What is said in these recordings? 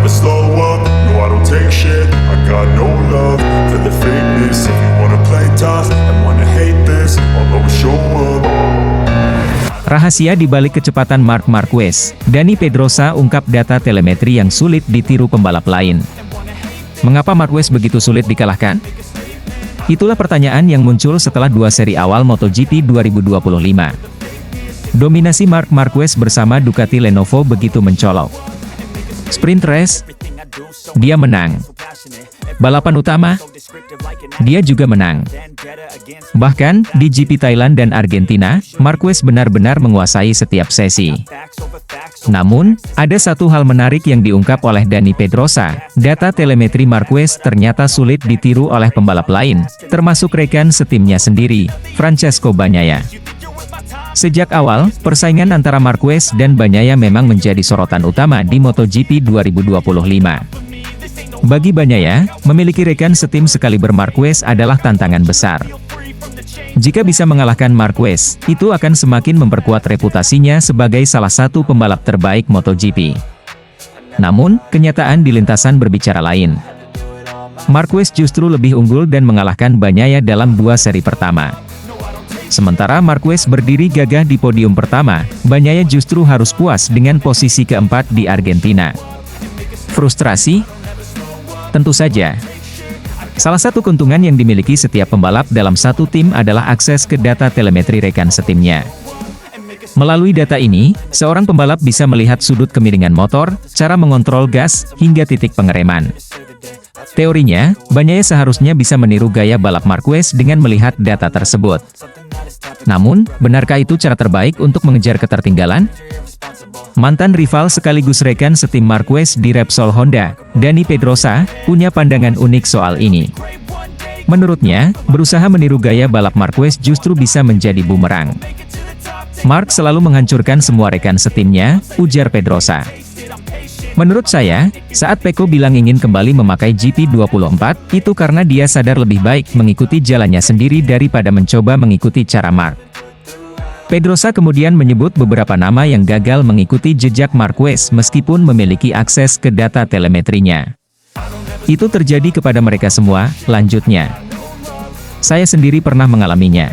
never slow up, no I don't take shit. I got no love for the fakeness. If you wanna play tough and wanna hate this, I'll always show up. Rahasia di balik kecepatan Marc Marquez, Dani Pedrosa ungkap data telemetri yang sulit ditiru pembalap lain. Mengapa Marquez begitu sulit dikalahkan? Itulah pertanyaan yang muncul setelah dua seri awal MotoGP 2025. Dominasi Marc Marquez bersama Ducati Lenovo begitu mencolok. Sprint race, dia menang. Balapan utama, dia juga menang. Bahkan, di GP Thailand dan Argentina, Marquez benar-benar menguasai setiap sesi. Namun, ada satu hal menarik yang diungkap oleh Dani Pedrosa, data telemetri Marquez ternyata sulit ditiru oleh pembalap lain, termasuk rekan setimnya sendiri, Francesco Bagnaia. Sejak awal, persaingan antara Marquez dan Bagnaia memang menjadi sorotan utama di MotoGP 2025. Bagi Bagnaia, memiliki rekan setim sekaliber Marquez adalah tantangan besar. Jika bisa mengalahkan Marquez, itu akan semakin memperkuat reputasinya sebagai salah satu pembalap terbaik MotoGP. Namun, kenyataan di lintasan berbicara lain. Marquez justru lebih unggul dan mengalahkan Bagnaia dalam dua seri pertama. Sementara Marquez berdiri gagah di podium pertama, Bagnaia justru harus puas dengan posisi keempat di Argentina. Frustrasi? Tentu saja. Salah satu keuntungan yang dimiliki setiap pembalap dalam satu tim adalah akses ke data telemetri rekan setimnya. Melalui data ini, seorang pembalap bisa melihat sudut kemiringan motor, cara mengontrol gas, hingga titik pengereman. Teorinya, Bagnaia seharusnya bisa meniru gaya balap Marquez dengan melihat data tersebut. Namun, benarkah itu cara terbaik untuk mengejar ketertinggalan? Mantan rival sekaligus rekan setim Marquez di Repsol Honda, Dani Pedrosa, punya pandangan unik soal ini. Menurutnya, berusaha meniru gaya balap Marquez justru bisa menjadi bumerang. Marc selalu menghancurkan semua rekan setimnya, ujar Pedrosa. Menurut saya, saat Pecco bilang ingin kembali memakai GP24, itu karena dia sadar lebih baik mengikuti jalannya sendiri daripada mencoba mengikuti cara Marc. Pedrosa kemudian menyebut beberapa nama yang gagal mengikuti jejak Marquez meskipun memiliki akses ke data telemetrinya. Itu terjadi kepada mereka semua, lanjutnya. Saya sendiri pernah mengalaminya.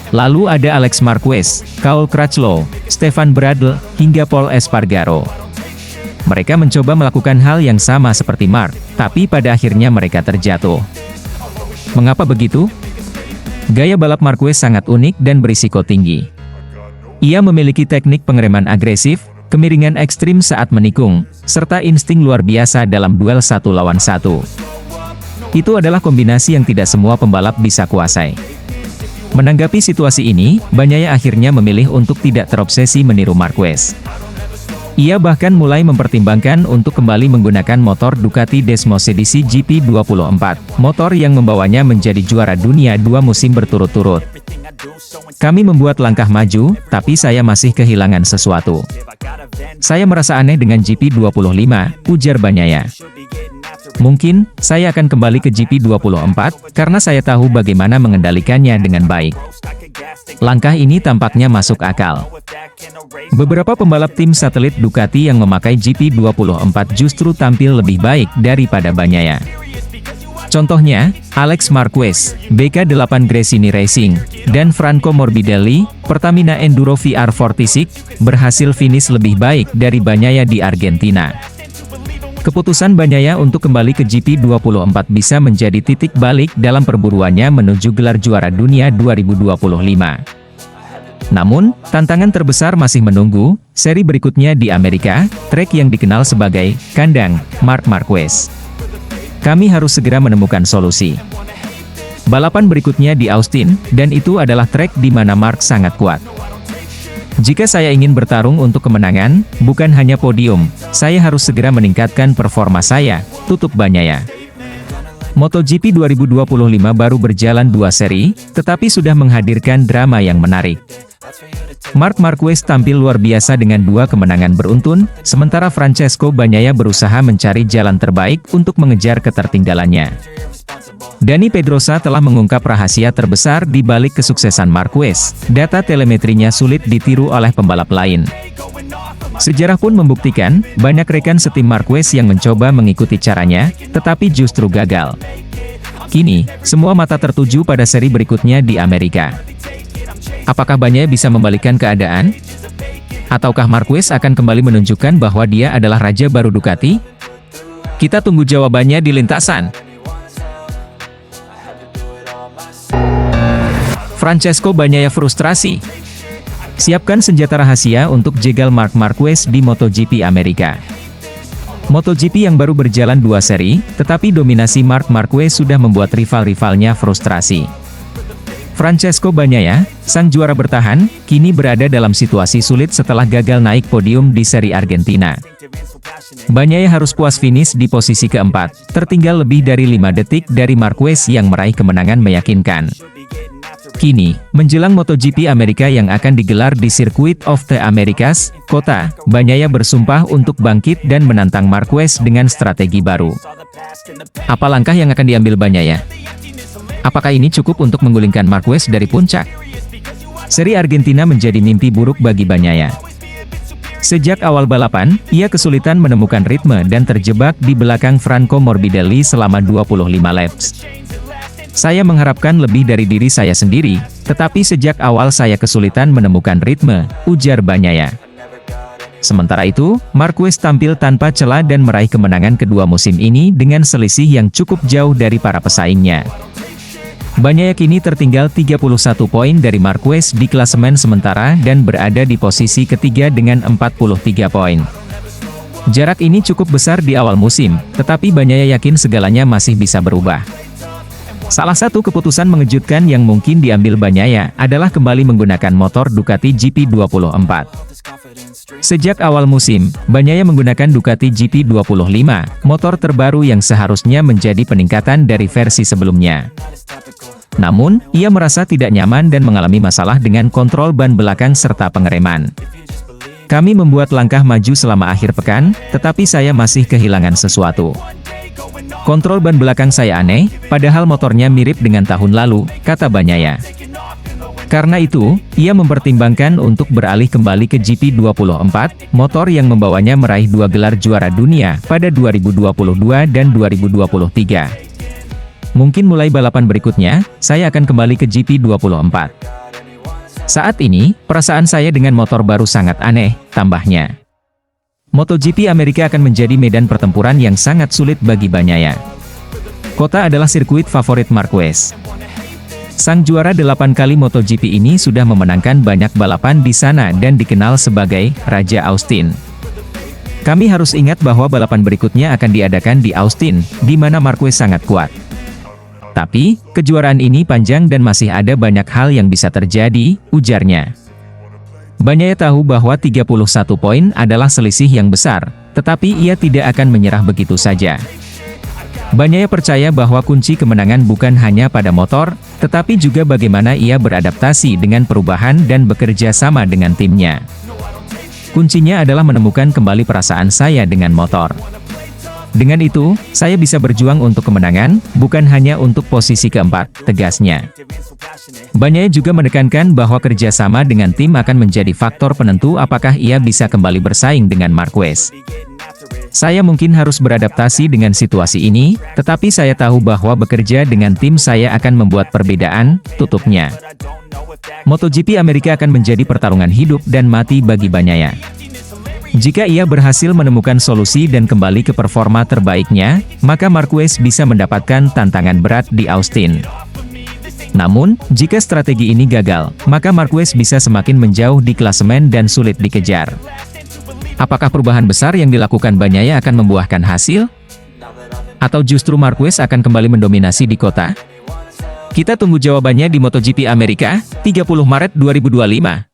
Lalu ada Alex Marquez, Cal Crutchlow, Stefan Bradl, hingga Paul Espargaro. Mereka mencoba melakukan hal yang sama seperti Marc, tapi pada akhirnya mereka terjatuh. Mengapa begitu? Gaya balap Marquez sangat unik dan berisiko tinggi. Ia memiliki teknik pengereman agresif, kemiringan ekstrim saat menikung, serta insting luar biasa dalam duel satu lawan satu. Itu adalah kombinasi yang tidak semua pembalap bisa kuasai. Menanggapi situasi ini, Bagnaia akhirnya memilih untuk tidak terobsesi meniru Marquez. Ia bahkan mulai mempertimbangkan untuk kembali menggunakan motor Ducati Desmos edisi GP24, motor yang membawanya menjadi juara dunia 2 musim berturut-turut. Kami membuat langkah maju, tapi saya masih kehilangan sesuatu. Saya merasa aneh dengan GP25, ujar Bagnaia. Mungkin, saya akan kembali ke GP24, karena saya tahu bagaimana mengendalikannya dengan baik. Langkah ini tampaknya masuk akal. Beberapa pembalap tim satelit Ducati yang memakai GP24 justru tampil lebih baik daripada Bagnaia. Contohnya, Alex Marquez, BK8 Gresini Racing, dan Franco Morbidelli, Pertamina Enduro VR46, berhasil finish lebih baik dari Bagnaia di Argentina. Keputusan Bagnaia untuk kembali ke GP24 bisa menjadi titik balik dalam perburuannya menuju gelar juara dunia 2025. Namun, tantangan terbesar masih menunggu, seri berikutnya di Amerika, trek yang dikenal sebagai kandang Marc Marquez. Kami harus segera menemukan solusi. Balapan berikutnya di Austin, dan itu adalah trek di mana Marc sangat kuat. Jika saya ingin bertarung untuk kemenangan, bukan hanya podium, saya harus segera meningkatkan performa saya, tutup Bagnaia. MotoGP 2025 baru berjalan 2 seri, tetapi sudah menghadirkan drama yang menarik. Marc Marquez tampil luar biasa dengan 2 kemenangan beruntun, sementara Francesco Bagnaia berusaha mencari jalan terbaik untuk mengejar ketertinggalannya. Dani Pedrosa telah mengungkap rahasia terbesar di balik kesuksesan Marquez. Data telemetrinya sulit ditiru oleh pembalap lain. Sejarah pun membuktikan, banyak rekan setim Marquez yang mencoba mengikuti caranya, tetapi justru gagal. Kini, semua mata tertuju pada seri berikutnya di Amerika. Apakah Bagnaia bisa membalikkan keadaan? Ataukah Marquez akan kembali menunjukkan bahwa dia adalah raja baru Ducati? Kita tunggu jawabannya di lintasan. Francesco Bagnaia frustrasi. Siapkan senjata rahasia untuk jegal Marc Marquez di MotoGP Amerika. MotoGP yang baru berjalan 2 seri, tetapi dominasi Marc Marquez sudah membuat rival-rivalnya frustrasi. Francesco Bagnaia, sang juara bertahan, kini berada dalam situasi sulit setelah gagal naik podium di seri Argentina. Bagnaia harus puas finish di posisi keempat, tertinggal lebih dari 5 detik dari Marquez yang meraih kemenangan meyakinkan. Kini, menjelang MotoGP Amerika yang akan digelar di Circuit of the Americas, Kota, Bagnaia bersumpah untuk bangkit dan menantang Marquez dengan strategi baru. Apa langkah yang akan diambil Bagnaia? Apakah ini cukup untuk menggulingkan Marquez dari puncak? Seri Argentina menjadi mimpi buruk bagi Bagnaia. Sejak awal balapan, ia kesulitan menemukan ritme dan terjebak di belakang Franco Morbidelli selama 25 laps. Saya mengharapkan lebih dari diri saya sendiri, tetapi sejak awal saya kesulitan menemukan ritme, ujar Bagnaia. Sementara itu, Marquez tampil tanpa celah dan meraih kemenangan kedua musim ini dengan selisih yang cukup jauh dari para pesaingnya. Bagnaia kini tertinggal 31 poin dari Marquez di klasemen sementara dan berada di posisi ketiga dengan 43 poin. Jarak ini cukup besar di awal musim, tetapi Bagnaia yakin segalanya masih bisa berubah. Salah satu keputusan mengejutkan yang mungkin diambil Bagnaia adalah kembali menggunakan motor Ducati GP24. Sejak awal musim, Bagnaia menggunakan Ducati GP25, motor terbaru yang seharusnya menjadi peningkatan dari versi sebelumnya. Namun, ia merasa tidak nyaman dan mengalami masalah dengan kontrol ban belakang serta pengereman. Kami membuat langkah maju selama akhir pekan, tetapi saya masih kehilangan sesuatu. Kontrol ban belakang saya aneh, padahal motornya mirip dengan tahun lalu, kata Bagnaia. Karena itu, ia mempertimbangkan untuk beralih kembali ke GP24, motor yang membawanya meraih 2 gelar juara dunia pada 2022 dan 2023. Mungkin mulai balapan berikutnya, saya akan kembali ke GP24. Saat ini, perasaan saya dengan motor baru sangat aneh, tambahnya. MotoGP Amerika akan menjadi medan pertempuran yang sangat sulit bagi Bagnaia. Kota adalah sirkuit favorit Marquez. Sang juara 8 kali MotoGP ini sudah memenangkan banyak balapan di sana dan dikenal sebagai Raja Austin. Kami harus ingat bahwa balapan berikutnya akan diadakan di Austin, di mana Marquez sangat kuat. Tapi, kejuaraan ini panjang dan masih ada banyak hal yang bisa terjadi, ujarnya. Bagnaia tahu bahwa 31 poin adalah selisih yang besar, tetapi ia tidak akan menyerah begitu saja. Bagnaia percaya bahwa kunci kemenangan bukan hanya pada motor, tetapi juga bagaimana ia beradaptasi dengan perubahan dan bekerja sama dengan timnya. Kuncinya adalah menemukan kembali perasaan saya dengan motor. Dengan itu, saya bisa berjuang untuk kemenangan, bukan hanya untuk posisi keempat, tegasnya. Bagnaia juga menekankan bahwa kerjasama dengan tim akan menjadi faktor penentu apakah ia bisa kembali bersaing dengan Marquez. Saya mungkin harus beradaptasi dengan situasi ini, tetapi saya tahu bahwa bekerja dengan tim saya akan membuat perbedaan, tutupnya. MotoGP Amerika akan menjadi pertarungan hidup dan mati bagi Bagnaia. Jika ia berhasil menemukan solusi dan kembali ke performa terbaiknya, maka Marquez bisa mendapatkan tantangan berat di Austin. Namun, jika strategi ini gagal, maka Marquez bisa semakin menjauh di klasemen dan sulit dikejar. Apakah perubahan besar yang dilakukan Bagnaia akan membuahkan hasil? Atau justru Marquez akan kembali mendominasi di kota? Kita tunggu jawabannya di MotoGP Amerika, 30 Maret 2025.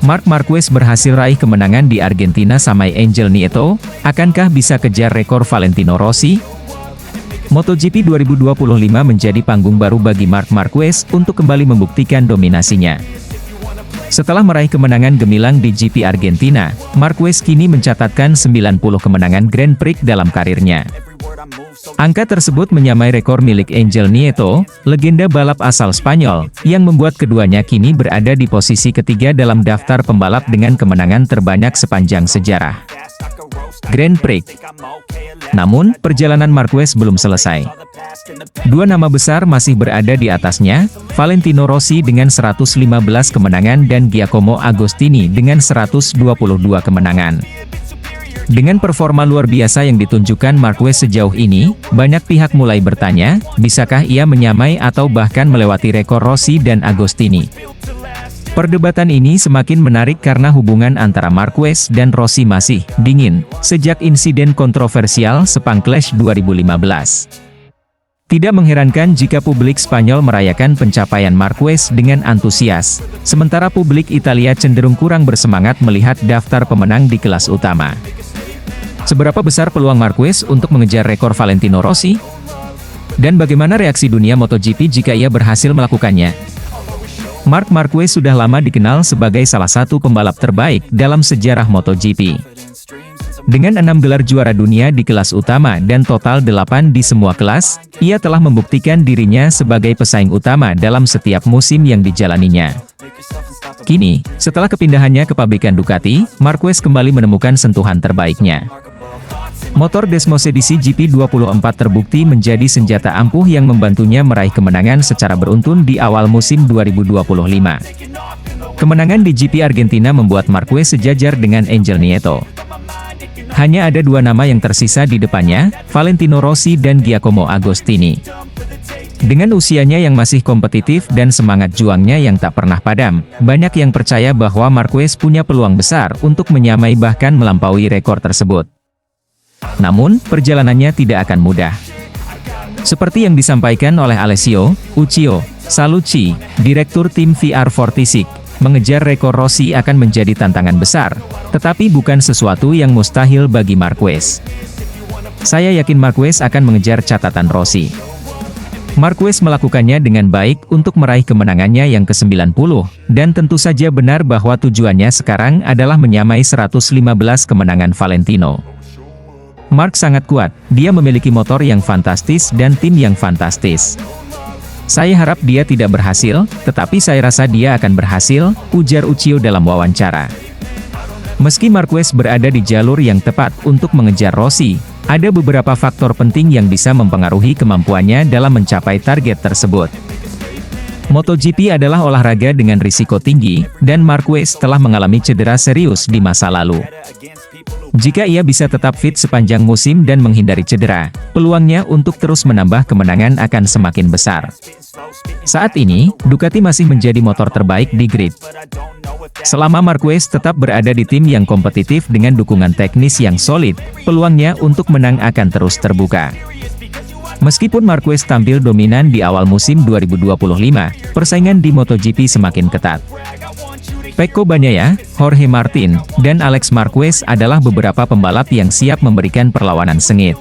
Marc Marquez berhasil raih kemenangan di Argentina sampai Angel Nieto, akankah bisa kejar rekor Valentino Rossi? MotoGP 2025 menjadi panggung baru bagi Marc Marquez untuk kembali membuktikan dominasinya. Setelah meraih kemenangan gemilang di GP Argentina, Marquez kini mencatatkan 90 kemenangan Grand Prix dalam karirnya. Angka tersebut menyamai rekor milik Angel Nieto, legenda balap asal Spanyol, yang membuat keduanya kini berada di posisi ketiga dalam daftar pembalap dengan kemenangan terbanyak sepanjang sejarah Grand Prix. Namun, perjalanan Marquez belum selesai. Dua nama besar masih berada di atasnya, Valentino Rossi dengan 115 kemenangan dan Giacomo Agostini dengan 122 kemenangan. Dengan performa luar biasa yang ditunjukkan Marquez sejauh ini, banyak pihak mulai bertanya, bisakah ia menyamai atau bahkan melewati rekor Rossi dan Agostini? Perdebatan ini semakin menarik karena hubungan antara Marquez dan Rossi masih dingin sejak insiden kontroversial Sepang Clash 2015. Tidak mengherankan jika publik Spanyol merayakan pencapaian Marquez dengan antusias, sementara publik Italia cenderung kurang bersemangat melihat daftar pemenang di kelas utama. Seberapa besar peluang Marquez untuk mengejar rekor Valentino Rossi? Dan bagaimana reaksi dunia MotoGP jika ia berhasil melakukannya? Marc Marquez sudah lama dikenal sebagai salah satu pembalap terbaik dalam sejarah MotoGP. Dengan 6 gelar juara dunia di kelas utama dan total 8 di semua kelas, ia telah membuktikan dirinya sebagai pesaing utama dalam setiap musim yang dijalaninya. Kini, setelah kepindahannya ke pabrikan Ducati, Marquez kembali menemukan sentuhan terbaiknya. Motor Desmos edisi GP24 terbukti menjadi senjata ampuh yang membantunya meraih kemenangan secara beruntun di awal musim 2025. Kemenangan di GP Argentina membuat Marquez sejajar dengan Angel Nieto. Hanya ada dua nama yang tersisa di depannya, Valentino Rossi dan Giacomo Agostini. Dengan usianya yang masih kompetitif dan semangat juangnya yang tak pernah padam, banyak yang percaya bahwa Marquez punya peluang besar untuk menyamai bahkan melampaui rekor tersebut. Namun, perjalanannya tidak akan mudah. Seperti yang disampaikan oleh Alessio Uccio Salucci, Direktur Tim VR46, mengejar rekor Rossi akan menjadi tantangan besar, tetapi bukan sesuatu yang mustahil bagi Marquez. Saya yakin Marquez akan mengejar catatan Rossi. Marquez melakukannya dengan baik untuk meraih kemenangannya yang ke-90, dan tentu saja benar bahwa tujuannya sekarang adalah menyamai 115 kemenangan Valentino. Marc sangat kuat, dia memiliki motor yang fantastis dan tim yang fantastis. Saya harap dia tidak berhasil, tetapi saya rasa dia akan berhasil, ujar Uccio dalam wawancara. Meski Marquez berada di jalur yang tepat untuk mengejar Rossi, ada beberapa faktor penting yang bisa mempengaruhi kemampuannya dalam mencapai target tersebut. MotoGP adalah olahraga dengan risiko tinggi, dan Marquez telah mengalami cedera serius di masa lalu. Jika ia bisa tetap fit sepanjang musim dan menghindari cedera, peluangnya untuk terus menambah kemenangan akan semakin besar. Saat ini, Ducati masih menjadi motor terbaik di grid. Selama Marquez tetap berada di tim yang kompetitif dengan dukungan teknis yang solid, peluangnya untuk menang akan terus terbuka. Meskipun Marquez tampil dominan di awal musim 2025, persaingan di MotoGP semakin ketat. Pecco Bagnaia, Jorge Martin, dan Alex Marquez adalah beberapa pembalap yang siap memberikan perlawanan sengit.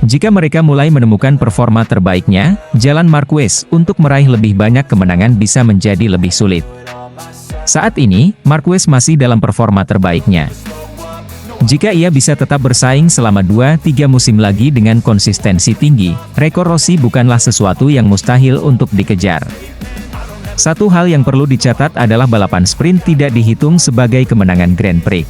Jika mereka mulai menemukan performa terbaiknya, jalan Marquez untuk meraih lebih banyak kemenangan bisa menjadi lebih sulit. Saat ini, Marquez masih dalam performa terbaiknya. Jika ia bisa tetap bersaing selama 2-3 musim lagi dengan konsistensi tinggi, rekor Rossi bukanlah sesuatu yang mustahil untuk dikejar. Satu hal yang perlu dicatat adalah balapan sprint tidak dihitung sebagai kemenangan Grand Prix.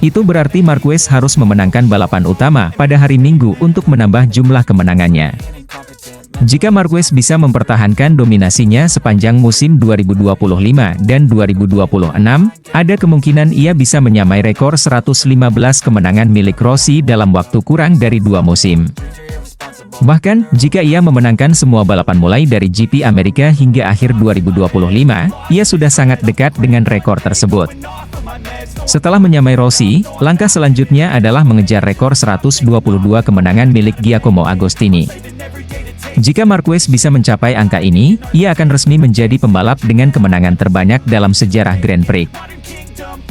Itu berarti Marquez harus memenangkan balapan utama pada hari Minggu untuk menambah jumlah kemenangannya. Jika Marquez bisa mempertahankan dominasinya sepanjang musim 2025 dan 2026, ada kemungkinan ia bisa menyamai rekor 115 kemenangan milik Rossi dalam waktu kurang dari 2 musim. Bahkan, jika ia memenangkan semua balapan mulai dari GP Amerika hingga akhir 2025, ia sudah sangat dekat dengan rekor tersebut. Setelah menyamai Rossi, langkah selanjutnya adalah mengejar rekor 122 kemenangan milik Giacomo Agostini. Jika Marquez bisa mencapai angka ini, ia akan resmi menjadi pembalap dengan kemenangan terbanyak dalam sejarah Grand Prix.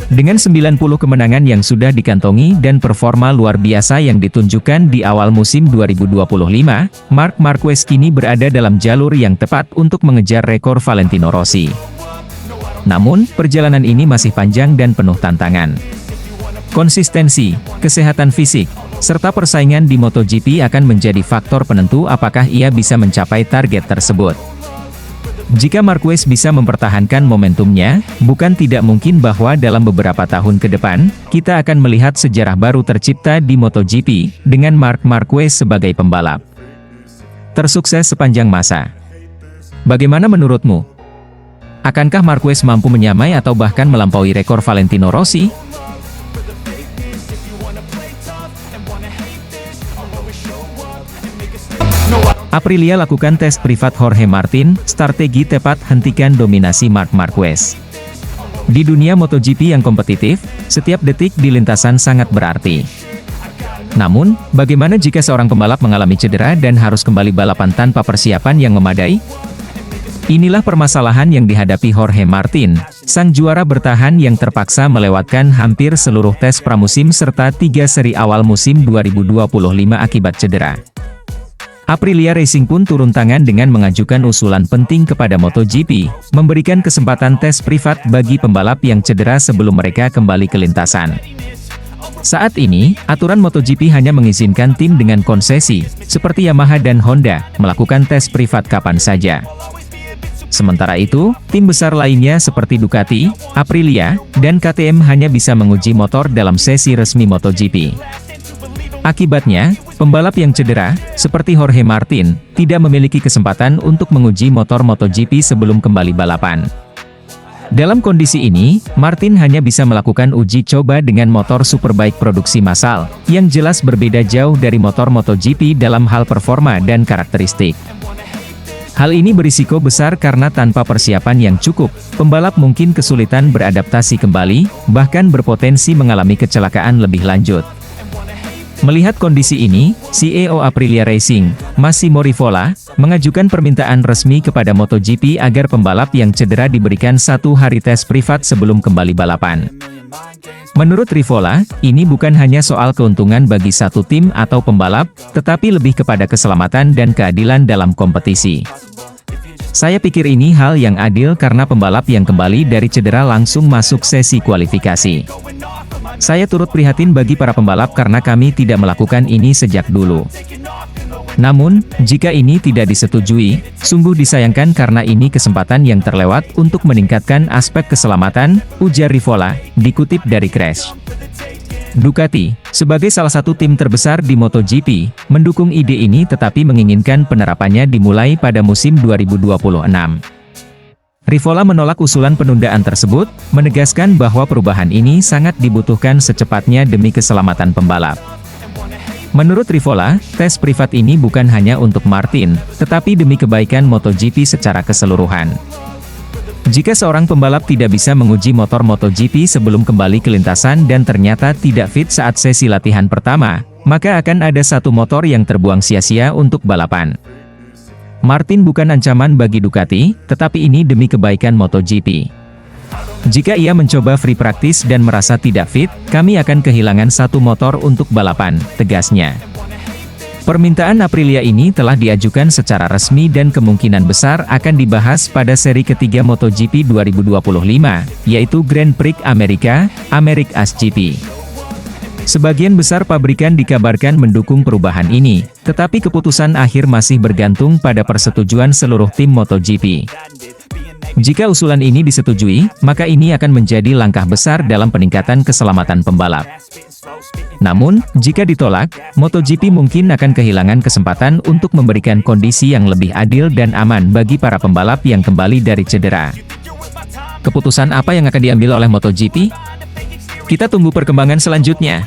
Dengan 90 kemenangan yang sudah dikantongi dan performa luar biasa yang ditunjukkan di awal musim 2025, Marc Marquez kini berada dalam jalur yang tepat untuk mengejar rekor Valentino Rossi. Namun, perjalanan ini masih panjang dan penuh tantangan. Konsistensi, kesehatan fisik, serta persaingan di MotoGP akan menjadi faktor penentu apakah ia bisa mencapai target tersebut. Jika Marquez bisa mempertahankan momentumnya, bukan tidak mungkin bahwa dalam beberapa tahun ke depan, kita akan melihat sejarah baru tercipta di MotoGP, dengan Marc Marquez sebagai pembalap tersukses sepanjang masa. Bagaimana menurutmu? Akankah Marquez mampu menyamai atau bahkan melampaui rekor Valentino Rossi? Aprilia lakukan tes privat Jorge Martin, strategi tepat hentikan dominasi Marc Marquez. Di dunia MotoGP yang kompetitif, setiap detik di lintasan sangat berarti. Namun, bagaimana jika seorang pembalap mengalami cedera dan harus kembali balapan tanpa persiapan yang memadai? Inilah permasalahan yang dihadapi Jorge Martin, sang juara bertahan yang terpaksa melewatkan hampir seluruh tes pramusim serta 3 seri awal musim 2025 akibat cedera. Aprilia Racing pun turun tangan dengan mengajukan usulan penting kepada MotoGP, memberikan kesempatan tes privat bagi pembalap yang cedera sebelum mereka kembali ke lintasan. Saat ini, aturan MotoGP hanya mengizinkan tim dengan konsesi, seperti Yamaha dan Honda, melakukan tes privat kapan saja. Sementara itu, tim besar lainnya seperti Ducati, Aprilia, dan KTM hanya bisa menguji motor dalam sesi resmi MotoGP. Akibatnya, pembalap yang cedera, seperti Jorge Martin, tidak memiliki kesempatan untuk menguji motor MotoGP sebelum kembali balapan. Dalam kondisi ini, Martin hanya bisa melakukan uji coba dengan motor Superbike produksi massal, yang jelas berbeda jauh dari motor MotoGP dalam hal performa dan karakteristik. Hal ini berisiko besar karena tanpa persiapan yang cukup, pembalap mungkin kesulitan beradaptasi kembali, bahkan berpotensi mengalami kecelakaan lebih lanjut. Melihat kondisi ini, CEO Aprilia Racing, Massimo Rivola, mengajukan permintaan resmi kepada MotoGP agar pembalap yang cedera diberikan 1 hari tes privat sebelum kembali balapan. Menurut Rivola, ini bukan hanya soal keuntungan bagi satu tim atau pembalap, tetapi lebih kepada keselamatan dan keadilan dalam kompetisi. Saya pikir ini hal yang adil karena pembalap yang kembali dari cedera langsung masuk sesi kualifikasi. Saya turut prihatin bagi para pembalap karena kami tidak melakukan ini sejak dulu. Namun, jika ini tidak disetujui, sungguh disayangkan karena ini kesempatan yang terlewat untuk meningkatkan aspek keselamatan, ujar Rivola, dikutip dari Crash. Ducati, sebagai salah satu tim terbesar di MotoGP, mendukung ide ini tetapi menginginkan penerapannya dimulai pada musim 2026. Rivola menolak usulan penundaan tersebut, menegaskan bahwa perubahan ini sangat dibutuhkan secepatnya demi keselamatan pembalap. Menurut Rivola, tes privat ini bukan hanya untuk Martin, tetapi demi kebaikan MotoGP secara keseluruhan. Jika seorang pembalap tidak bisa menguji motor MotoGP sebelum kembali ke lintasan dan ternyata tidak fit saat sesi latihan pertama, maka akan ada satu motor yang terbuang sia-sia untuk balapan. Martin bukan ancaman bagi Ducati, tetapi ini demi kebaikan MotoGP. Jika ia mencoba free practice dan merasa tidak fit, kami akan kehilangan satu motor untuk balapan, tegasnya. Permintaan Aprilia ini telah diajukan secara resmi dan kemungkinan besar akan dibahas pada seri ketiga MotoGP 2025, yaitu Grand Prix Amerika, America's GP. Sebagian besar pabrikan dikabarkan mendukung perubahan ini, tetapi keputusan akhir masih bergantung pada persetujuan seluruh tim MotoGP. Jika usulan ini disetujui, maka ini akan menjadi langkah besar dalam peningkatan keselamatan pembalap. Namun, jika ditolak, MotoGP mungkin akan kehilangan kesempatan untuk memberikan kondisi yang lebih adil dan aman bagi para pembalap yang kembali dari cedera. Keputusan apa yang akan diambil oleh MotoGP? Kita tunggu perkembangan selanjutnya.